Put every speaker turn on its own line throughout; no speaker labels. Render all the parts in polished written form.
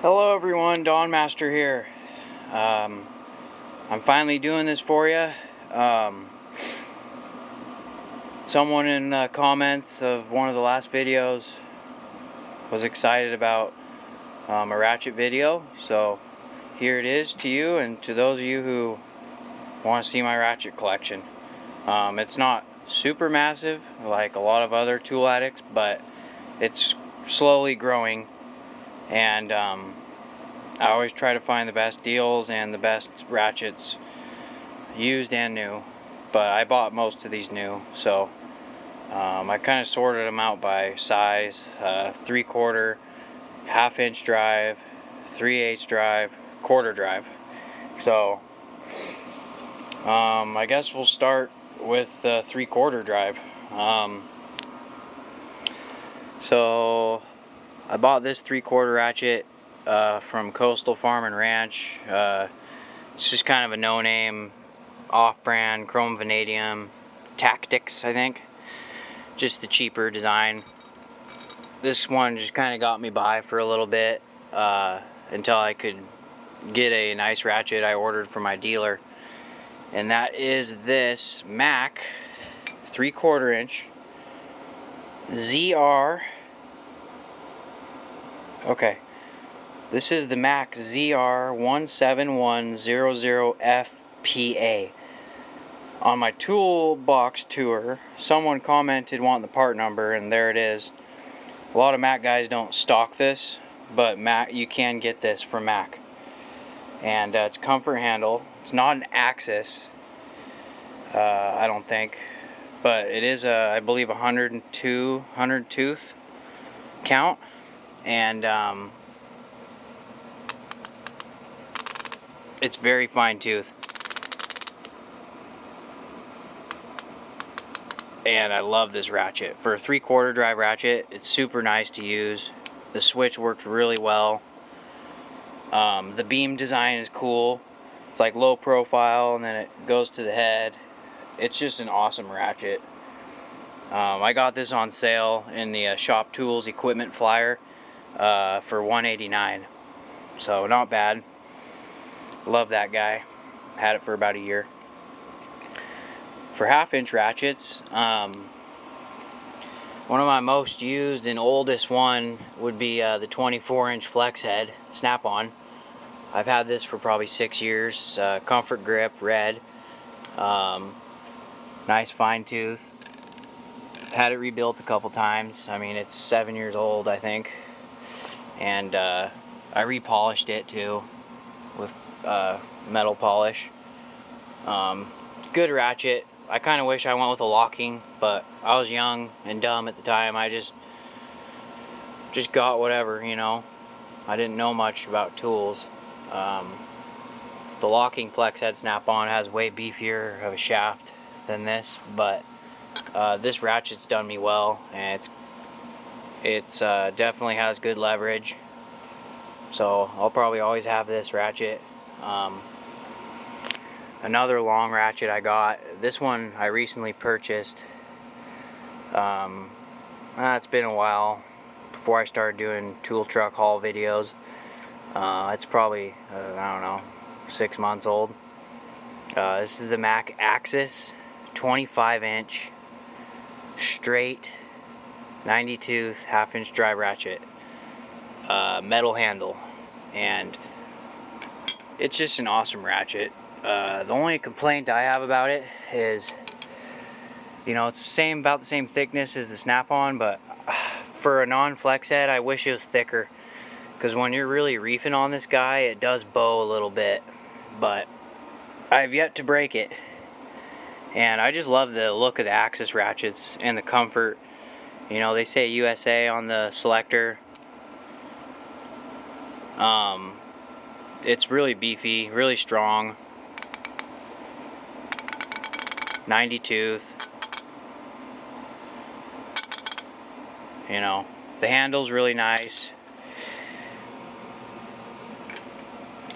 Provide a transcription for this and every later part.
Hello everyone, Dawn Master here. I'm finally doing this for you. Someone in the comments of one of the last videos was excited about a Ratchet video, so here it is to you and to those of you who want to see my Ratchet collection. It's not super massive like a lot of other tool addicts, but it's slowly growing. And I always try to find the best deals and the best ratchets, used and new, but I bought most of these new, so I kind of sorted them out by size: 3/4, half-inch drive, 3/8 drive, quarter drive. So I guess we'll start with 3/4 drive. So I bought this 3/4 ratchet from Coastal Farm and Ranch. It's just kind of a no-name, off-brand, chrome vanadium tactics, I think. Just a cheaper design. This one just kind of got me by for a little bit until I could get a nice ratchet I ordered from my dealer, and that is this Mac 3/4 inch ZR. Okay, this is the Mac ZR 17100FPA. On my toolbox tour, someone commented wanting the part number, and there it is. A lot of Mac guys don't stock this, but you can get this from Mac. And it's comfort handle. It's not an Axis, I don't think, but it is I believe 100 tooth count. And it's very fine tooth, and I love this ratchet. For a 3/4 drive ratchet, it's super nice to use. The switch works really well. The beam design is cool. It's like low profile and then it goes to the head. It's just an awesome ratchet. I got this on sale in the Shop Tools equipment flyer for $189, so not bad. Love that guy. Had it for about a year. For half-inch ratchets, one of my most used and oldest one would be the 24-inch flex head snap-on. I've had this for probably 6 years. Comfort grip, red. Nice fine tooth. Had it rebuilt a couple times. I mean, it's 7 years old, I think. And I repolished it too with metal polish. Good ratchet. I kind of wish I went with a locking, but I was young and dumb at the time. I just got whatever, you know. I didn't know much about tools. The locking flex head snap-on has way beefier of a shaft than this, but this ratchet's done me well, and it's definitely has good leverage, so I'll probably always have this ratchet. Another long ratchet I got, this one I recently purchased. It's been a while before I started doing tool truck haul videos. It's probably I don't know, 6 months old. This is the Mac Axis 25-inch straight 90 tooth half-inch drive ratchet, metal handle, and it's just an awesome ratchet. The only complaint I have about it is, you know, it's about the same thickness as the snap-on, but for a non-flex head, I wish it was thicker, because when you're really reefing on this guy, it does bow a little bit, but I've yet to break it. And I just love the look of the Axis ratchets and the comfort. You know, they say USA on the selector. It's really beefy, really strong. 90 tooth. You know, the handle's really nice.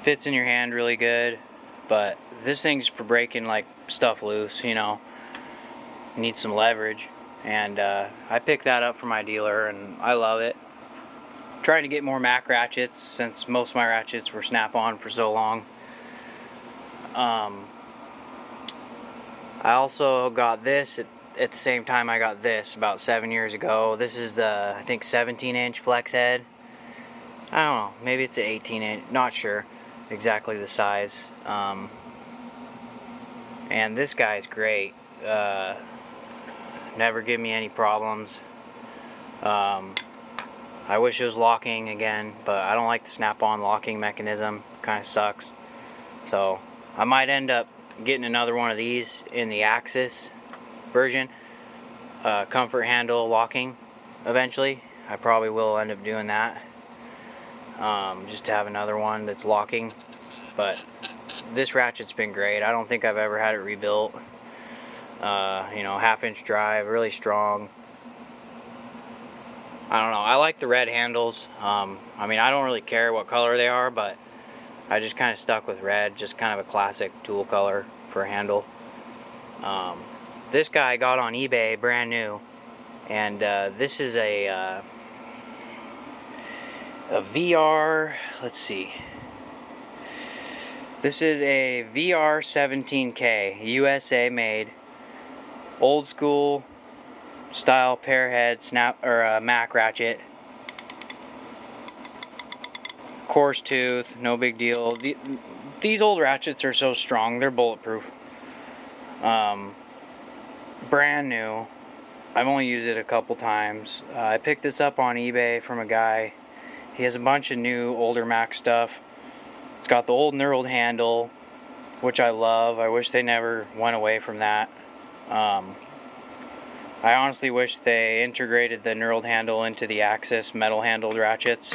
Fits in your hand really good. But this thing's for breaking like stuff loose, you know. Needs some leverage. And I picked that up from my dealer, and I love it. trying to get more Mac ratchets since most of my ratchets were snap-on for so long. I also got this at the same time I got this about 7 years ago. This is the, I think, 17-inch flex head. I don't know, maybe it's an 18-inch, not sure exactly the size. And this guy's great. Never give me any problems. I wish it was locking again, but I don't like the snap-on locking mechanism. Kind of sucks. So I might end up getting another one of these in the Axis version, comfort handle locking eventually. I probably will end up doing that, just to have another one that's locking. But this ratchet's been great. I don't think I've ever had it rebuilt. You know, 1/2-inch drive, really strong. I don't know, I like the red handles. I mean, I don't really care what color they are, but I just kind of stuck with red, just kind of a classic tool color for a handle. This guy I got on eBay, brand new, and this is a VR, let's see. This is a VR 17K, USA made, old school style pair head Mac ratchet. Coarse tooth, no big deal. These old ratchets are so strong, they're bulletproof. Brand new. I've only used it a couple times. I picked this up on eBay from a guy. He has a bunch of new older Mac stuff. It's got the old knurled handle, which I love. I wish they never went away from that. I honestly wish they integrated the knurled handle into the Axis metal handled ratchets,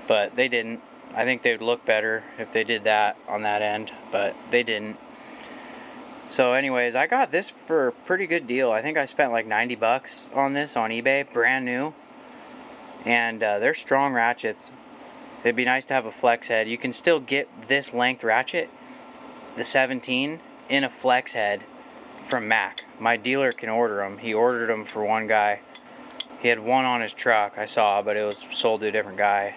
but they didn't. I think they would look better if they did that on that end, but they didn't. So anyways, I got this for a pretty good deal. I think I spent like 90 bucks on this on eBay, brand new. And they're strong ratchets. It'd be nice to have a flex head. You can still get this length ratchet, the 17, in a flex head from Mac. My dealer can order them. He ordered them for one guy. He had one on his truck, I saw, but it was sold to a different guy.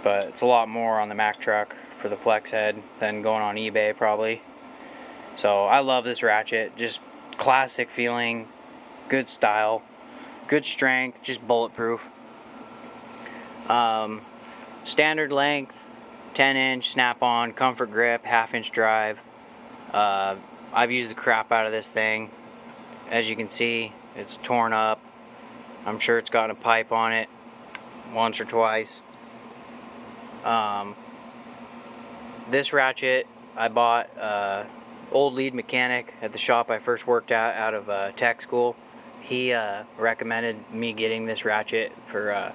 But it's a lot more on the Mac truck for the flex head than going on eBay probably. So I love this ratchet. Just classic feeling, good style, good strength, just bulletproof. Standard length, 10-inch snap-on, comfort grip, 1/2-inch drive. I've used the crap out of this thing. As you can see, it's torn up. I'm sure it's got a pipe on it once or twice. This ratchet I bought old lead mechanic at the shop I first worked at out of tech school. He recommended me getting this ratchet for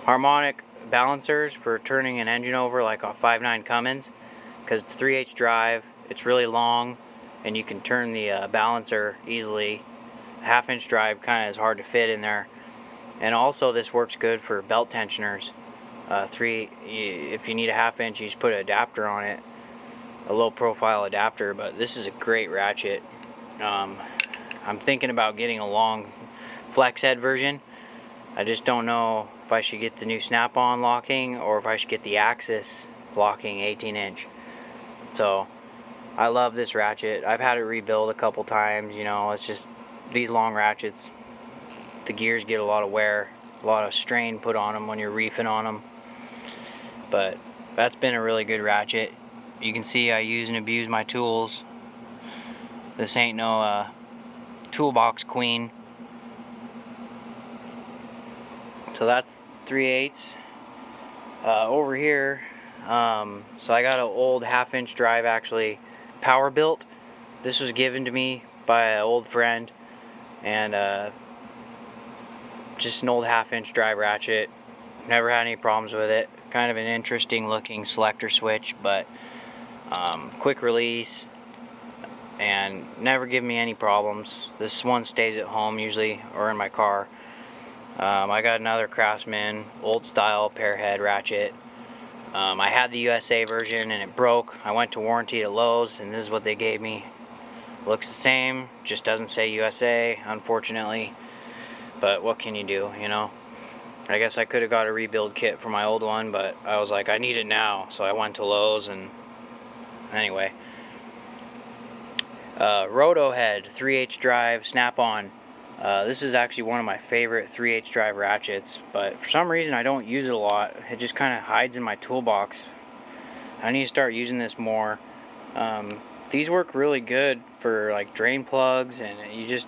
harmonic balancers for turning an engine over like a 5.9 Cummins, because it's 3/8 drive, it's really long, and you can turn the balancer easily. 1/2-inch drive kind of is hard to fit in there. And also this works good for belt tensioners. If you need a 1/2-inch, you just put an adapter on it, a low profile adapter. But this is a great ratchet. I'm thinking about getting a long flex head version. I just don't know if I should get the new snap-on locking or if I should get the Axis locking 18-inch. So I love this ratchet. I've had it rebuilt a couple times. You know, it's just these long ratchets, the gears get a lot of wear, a lot of strain put on them when you're reefing on them. But that's been a really good ratchet. You can see I use and abuse my tools. This ain't no toolbox queen. So that's 3/8. Over here, so I got an old 1/2-inch drive, actually power built. This was given to me by an old friend, and just an old 1/2-inch drive ratchet. Never had any problems with it. Kind of an interesting looking selector switch, but quick release and never give me any problems. This one stays at home usually, or in my car. I got another Craftsman old style pair head ratchet. I had the USA version and it broke. I went to warranty at Lowe's and this is what they gave me. Looks the same, just doesn't say USA, unfortunately. But what can you do, you know? I guess I could have got a rebuild kit for my old one, but I was like, I need it now, so I went to Lowe's. And anyway, Roto Head 3/8 drive snap-on. This is actually one of my favorite 3/8 drive ratchets, but for some reason I don't use it a lot. It just kind of hides in my toolbox. I need to start using this more. These work really good for like drain plugs, and you just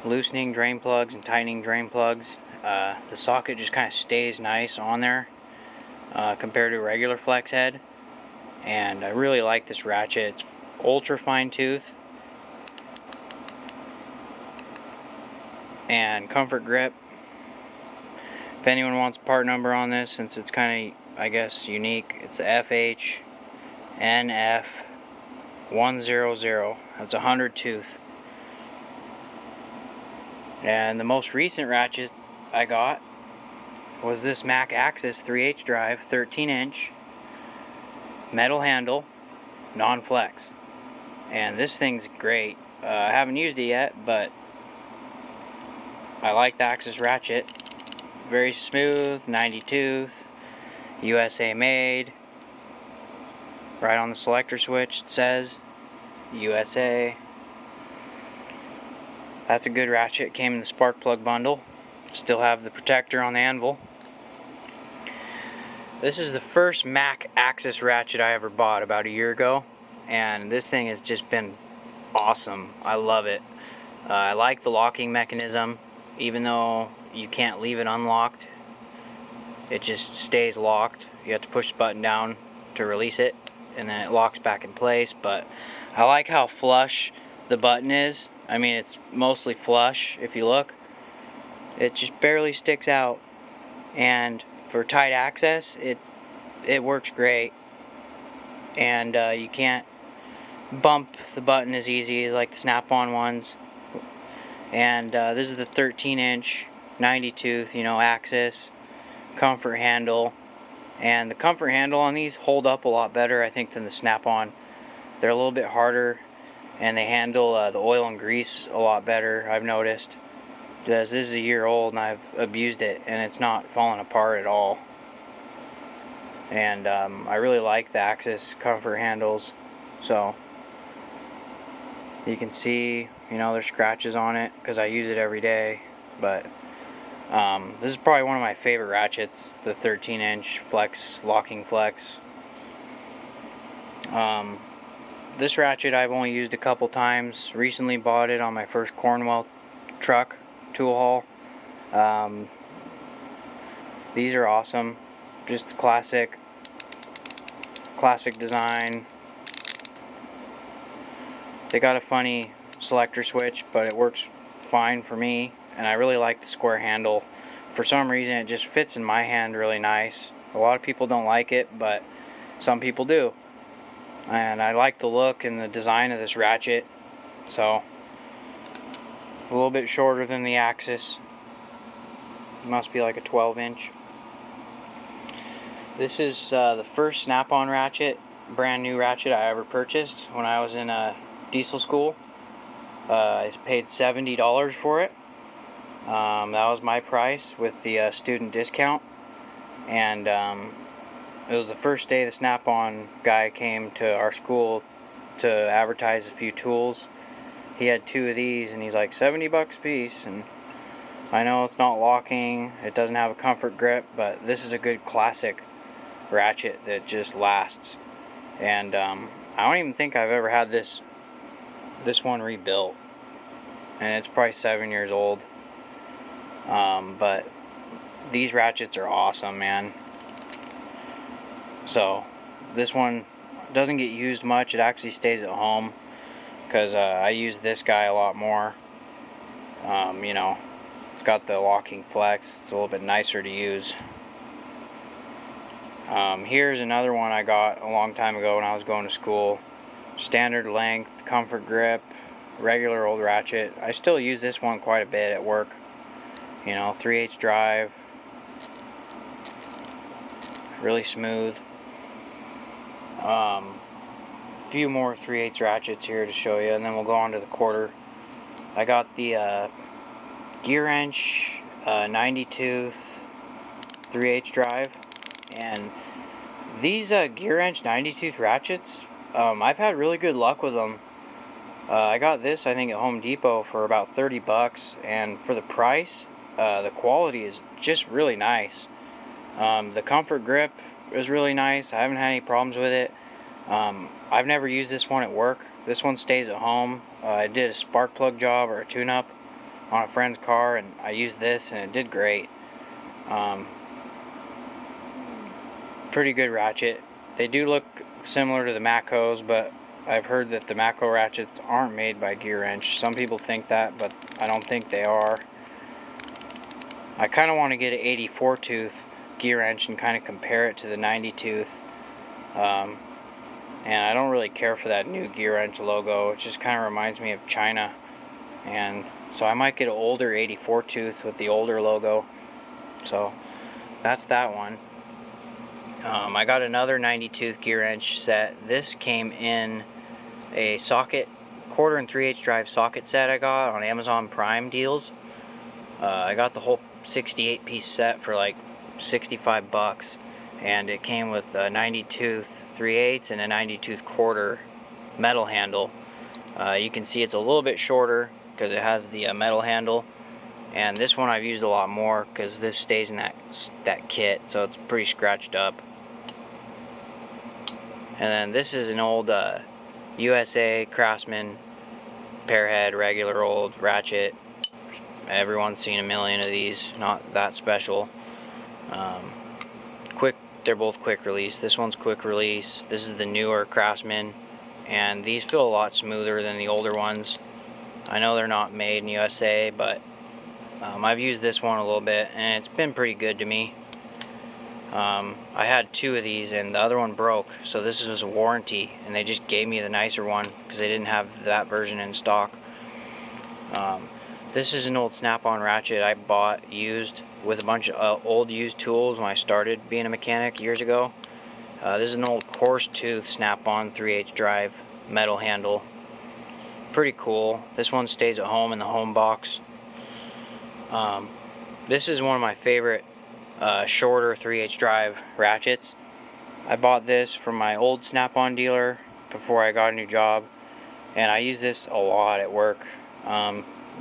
loosening drain plugs and tightening drain plugs. The socket just kind of stays nice on there compared to a regular flex head, and I really like this ratchet. It's ultra fine tooth and comfort grip. If anyone wants a part number on this, since it's kind of, I guess, unique, it's FHNF100. That's 100 tooth. And the most recent ratchet I got was this Mac Axis 3/8 drive, 13-inch, metal handle, non-flex. And this thing's great. I haven't used it yet, but I like the Axis ratchet. Very smooth, 90 tooth, USA made. Right on the selector switch it says USA. That's a good ratchet. Came in the spark plug bundle. Still have the protector on the anvil. This is the first Mac Axis ratchet I ever bought about a year ago, and this thing has just been awesome. I love it. I like the locking mechanism. Even though you can't leave it unlocked, it just stays locked. You have to push the button down to release it, and then it locks back in place. But I like how flush the button is. I mean, it's mostly flush. If you look, it just barely sticks out, and for tight access, it works great. And you can't bump the button as easy as like the snap-on ones. And this is the 13-inch 90 tooth, Axis comfort handle, and the comfort handle on these hold up a lot better, I think, than the snap-on. They're a little bit harder, and they handle the oil and grease a lot better, I've noticed. Because this is a year old and I've abused it, and it's not falling apart at all. And I really like the Axis comfort handles. So you can see, there's scratches on it because I use it every day. But this is probably one of my favorite ratchets, the 13-inch flex, locking flex. This ratchet I've only used a couple times. Recently bought it on my first Cornwell truck tool haul. These are awesome. Just classic design. They got a funny selector switch, but it works fine for me, and I really like the square handle. For some reason it just fits in my hand really nice. A lot of people don't like it, but some people do. And I like the look and the design of this ratchet. So a little bit shorter than the Axis. It must be like a 12-inch. This is the first snap-on ratchet, brand new ratchet I ever purchased when I was in diesel school. I paid $70 for it. That was my price with the student discount. And it was the first day the snap-on guy came to our school to advertise a few tools. He had 2 of these, and he's like, $70 a piece. And I know it's not locking, it doesn't have a comfort grip, but this is a good classic ratchet that just lasts. And I don't even think I've ever had this one rebuilt, and it's probably 7 years old. But these ratchets are awesome, man. So this one doesn't get used much. It actually stays at home because I use this guy a lot more. It's got the locking flex. It's a little bit nicer to use. Here's another one I got a long time ago when I was going to school. Standard length, comfort grip, regular old ratchet. I still use this one quite a bit at work. 3/8 drive. Really smooth. A few more 3/8 ratchets here to show you, and then we'll go on to the quarter. I got the Gearwrench 90 tooth 3/8 drive, and these Gearwrench 90 tooth ratchets, I've had really good luck with them. I got this, I think, at Home Depot for about 30 bucks, and for the price, the quality is just really nice. The comfort grip is really nice. I haven't had any problems with it. I've never used this one at work. This one stays at home. I did a spark plug job or a tune-up on a friend's car, and I used this, and it did great. Pretty good ratchet. They do look similar to the Macos, but I've heard that the Maco ratchets aren't made by Gearwrench. Some people think that, but I don't think they are. I kind of want to get an 84 tooth Gearwrench and kind of compare it to the 90 tooth. And I don't really care for that new Gearwrench logo. It just kind of reminds me of China. And so I might get an older 84 tooth with the older logo. So that's that one. I got another 90 tooth Gearwrench set. This came in a socket, 1/4 and 3/8 drive socket set I got on Amazon Prime deals. I got the whole 68 piece set for like 65 bucks, and it came with a 90 tooth 3/8 and a 90 tooth 1/4 metal handle. You can see it's a little bit shorter because it has the metal handle, and this one I've used a lot more because this stays in that kit, so it's pretty scratched up. And then this is an old USA Craftsman pairhead, regular old ratchet. Everyone's seen a million of these, not that special. They're both quick release. This one's quick release. This is the newer Craftsman, and these feel a lot smoother than the older ones. I know they're not made in USA, but I've used this one a little bit, and it's been pretty good to me. I had 2 of these, and the other one broke, so this was a warranty, and they just gave me the nicer one because they didn't have that version in stock. This is an old snap-on ratchet I bought used with a bunch of old used tools when I started being a mechanic years ago. This is an old coarse tooth snap-on 3/8 drive metal handle. Pretty cool. This one stays at home in the home box. This is one of my favorite shorter 3/8 drive ratchets. I bought this from my old snap-on dealer before I got a new job, and I use this a lot at work.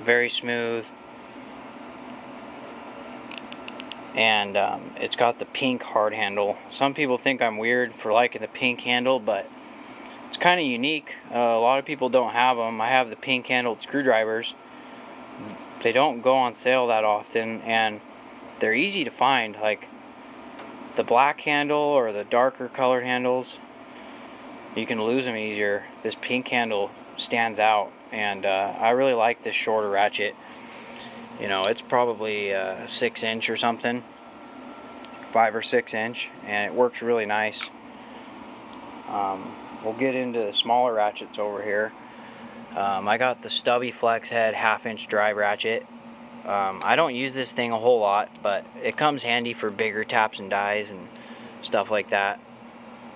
Very smooth, and it's got the pink hard handle. Some people think I'm weird for liking the pink handle, but it's kind of unique. A lot of people don't have them. I have the pink handled screwdrivers. They don't go on sale that often, and they're easy to find. Like the black handle or the darker colored handles, you can lose them easier. This pink handle stands out, and I really like this shorter ratchet. You know, it's probably 6 inch or something, 5 or 6 inch, and it works really nice. We'll get into the smaller ratchets over here. I got the stubby flex head 1/2 inch drive ratchet. I don't use this thing a whole lot, but it comes handy for bigger taps and dies and stuff like that.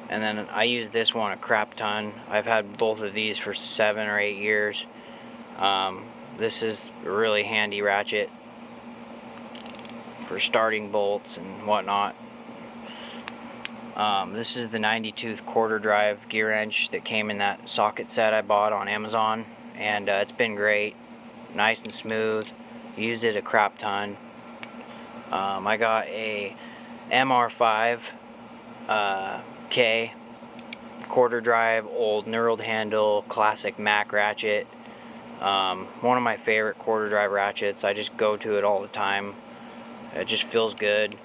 And then I use this one a crap ton. I've had both of these for 7 or 8 years. This is a really handy ratchet for starting bolts and whatnot. This is the 90 tooth 1/4 drive Gearwrench that came in that socket set I bought on Amazon, and it's been great, nice and smooth. Used it a crap ton. I got a MR5 K 1/4 drive old knurled handle classic Mac ratchet. One of my favorite 1/4 drive ratchets. I just go to it all the time. It just feels good,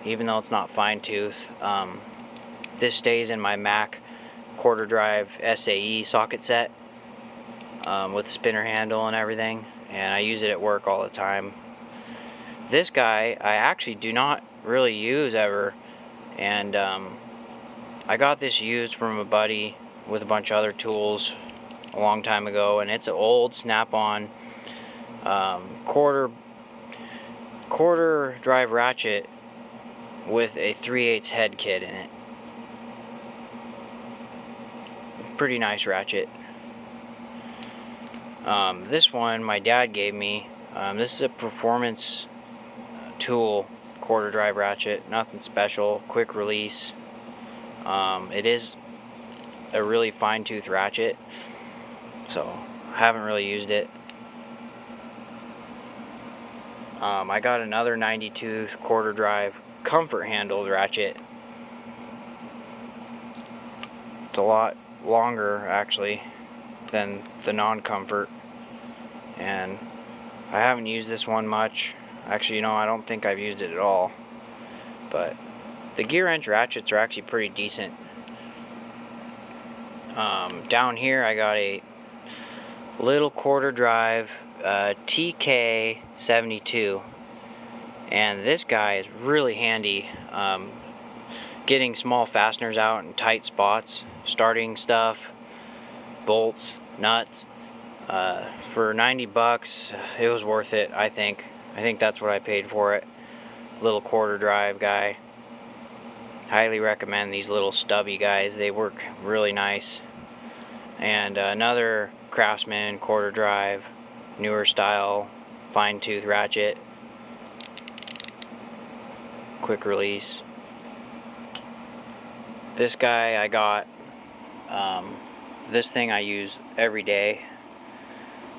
even though it's not fine tooth. This stays in my Mac 1/4 drive SAE socket set with the spinner handle and everything, and I use it at work all the time. This guy I actually do not really use ever, and I got this used from a buddy with a bunch of other tools a long time ago, and it's an old snap-on 1/4 drive ratchet with a 3/8 head kit in it. Pretty nice ratchet. This one my dad gave me. This is a performance tool quarter drive ratchet, nothing special, quick release. It is a really fine tooth ratchet, so I haven't really used it. I got another 90 tooth quarter drive comfort handled ratchet. It's a lot longer actually than the non-comfort, and I haven't used this one much. Actually, you know, I don't think I've used it at all, but the Gearwrench ratchets are actually pretty decent. Down here I got a little quarter drive TK72, and this guy is really handy getting small fasteners out in tight spots, starting stuff, bolts, nuts. For 90 bucks it was worth it. I think that's what I paid for it. Little quarter drive guy. Highly recommend these little stubby guys, they work really nice. And another Craftsman quarter drive, newer style, fine tooth ratchet, quick release. This guy I got, this thing I use every day.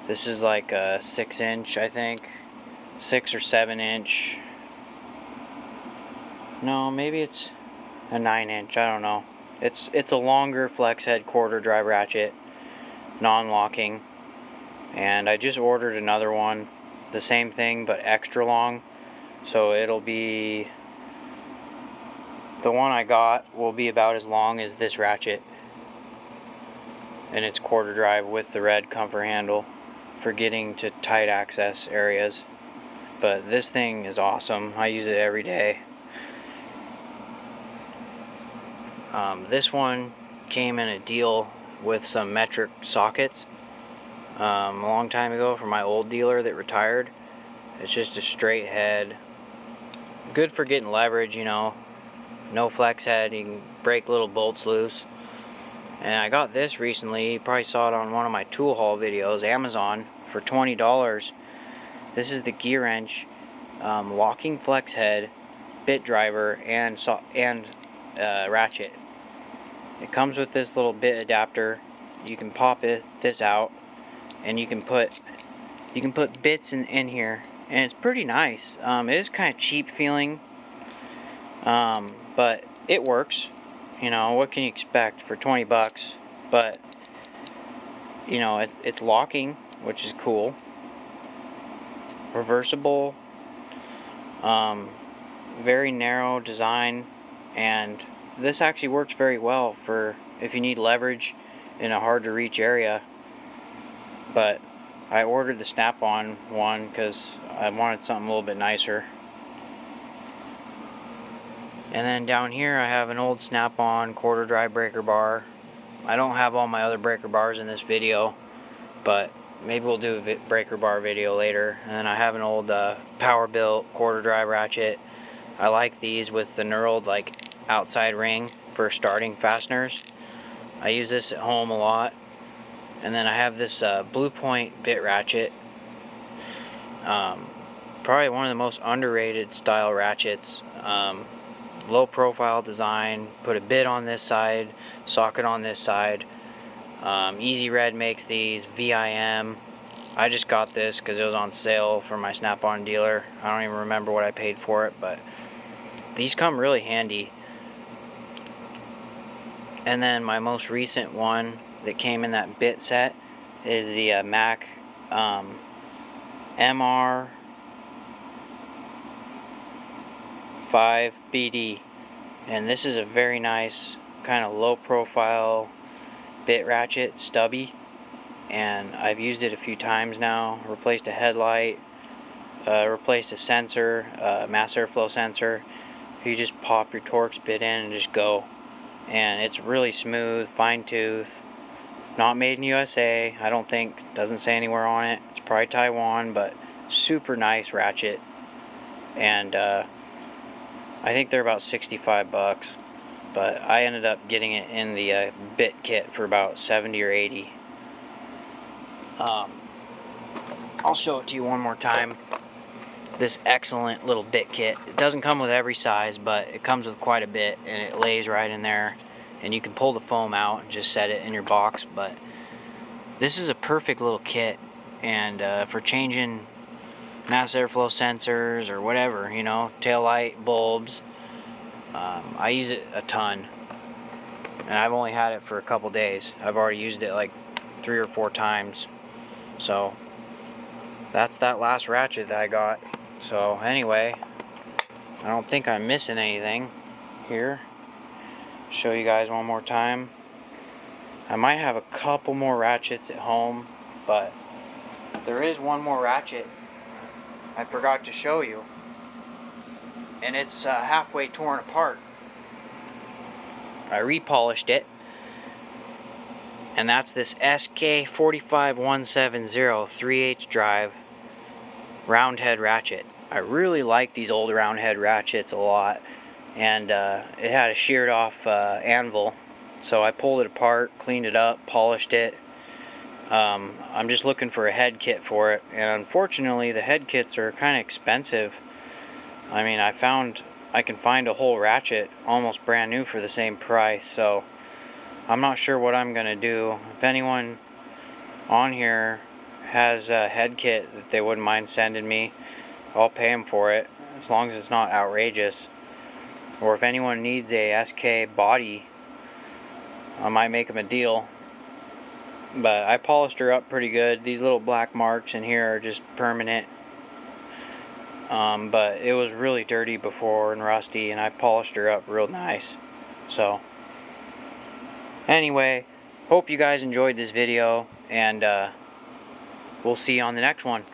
This is like a 6-inch, I think, 6 or 7-inch. No, maybe it's a 9-inch, I don't know. It's a longer flex head quarter drive ratchet, non-locking, and I just ordered another one, the same thing but extra long, so it'll be, the one I got will be about as long as this ratchet, and it's quarter drive with the red comfort handle for getting to tight access areas. But this thing is awesome, I use it every day. This one came in a deal with some metric sockets a long time ago from my old dealer that retired. It's just a straight head, good for getting leverage, you know, no flex head, you can break little bolts loose. And I got this recently, you probably saw it on one of my tool haul videos, Amazon, for $20. This is the Gearwrench locking flex head, bit driver, and ratchet. It comes with this little bit adapter. You can pop this out, and you can put bits in here, and it's pretty nice. It is kind of cheap feeling, but it works. You know, what can you expect for 20 bucks? But you know, it's locking, which is cool. Reversible, very narrow design, and this actually works very well for if you need leverage in a hard to reach area. But I ordered the snap-on one because I wanted something a little bit nicer. And then down here I have an old snap-on quarter drive breaker bar. I don't have all my other breaker bars in this video, but maybe we'll do a breaker bar video later. And then I have an old power built quarter drive ratchet. I like these with the knurled like outside ring for starting fasteners. I use this at home a lot. And then I have this Blue Point bit ratchet. Probably one of the most underrated style ratchets. Low profile design, put a bit on this side, socket on this side. Easy Red makes these, VIM. I just got this because it was on sale for my Snap-on dealer. I don't even remember what I paid for it, but these come really handy. And then my most recent one that came in that bit set is the Mac MR 5BD, and this is a very nice kind of low profile bit ratchet, stubby, and I've used it a few times now. Replaced a headlight, replaced a sensor, mass airflow sensor. You just pop your Torx bit in and just go, and it's really smooth, fine tooth, not made in USA, I don't think, doesn't say anywhere on it. It's probably Taiwan, but super nice ratchet. And I think they're about 65 bucks, but I ended up getting it in the bit kit for about 70 or 80. I'll show it to you one more time. this excellent little bit kit. It doesn't come with every size, but it comes with quite a bit, and it lays right in there, and you can pull the foam out and just set it in your box. But this is a perfect little kit, and for changing mass airflow sensors or whatever, you know, tail light, bulbs, I use it a ton, and I've only had it for a couple days. I've already used it like 3 or 4 times. So that's that last ratchet that I got. So anyway, I don't think I'm missing anything here. Show you guys one more time. I might have a couple more ratchets at home, but there is one more ratchet I forgot to show you, and it's halfway torn apart. I repolished it, and that's this SK45170 3/8 drive round head ratchet. I really like these old round head ratchets a lot, and it had a sheared off anvil, so I pulled it apart, cleaned it up, polished it. I'm just looking for a head kit for it, and unfortunately the head kits are kind of expensive. I mean, I found I can find a whole ratchet almost brand new for the same price, so I'm not sure what I'm gonna do. If anyone on here has a head kit that they wouldn't mind sending me, I'll pay them for it, as long as it's not outrageous. Or if anyone needs a SK body, I might make them a deal. But I polished her up pretty good. These little black marks in here are just permanent. But it was really dirty before and rusty, and I polished her up real nice. So anyway, hope you guys enjoyed this video, and we'll see you on the next one.